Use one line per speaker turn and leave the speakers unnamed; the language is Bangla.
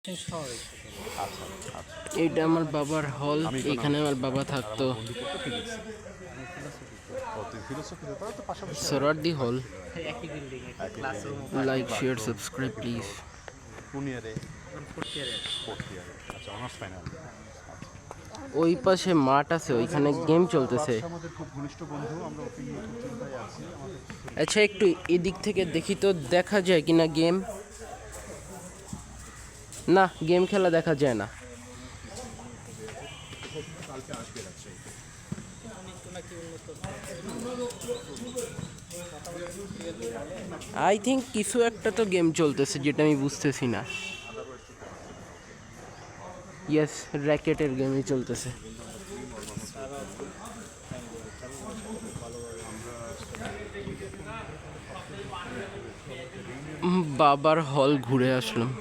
আচ্ছা, আচ্ছা।
এইটা আমার বাবার হল,
আমি
এখানে আমার বাবা
আর
থাকতো।
আমার বন্ধু পড়তো ফিজিক্সে। ও তুই ফিলোসফিতে, তাহলে তো পাশাপাশি আমরা
সরারদি হল।
একই বিল্ডিং, একই
like
classroom,
share subscribe please.
কোন ইয়ারে? ফোর্থ ইয়ারে। ফোর্থ ইয়ারে, আচ্ছা, অনার্স ফাইনাল।
ওই পাশে মাঠ আছে, ওইখানে গেম চলতেছে।
আমাদের খুব ঘনিষ্ঠ বন্ধু, আমরা ওকে নিয়ে খুব চিন্তায় আছি।
আচ্ছা, একটু এদিক থেকে দেখি তো দেখা যায় কিনা গেম। না, গেম খেলা দেখা যায় না। আই থিঙ্ক কিছু একটা তো গেম চলতেছে যেটা আমি বুঝতেছি না। ইয়েস, র্যাকেটের গেমই চলতেছে। বাবার হল ঘুরে আসলাম।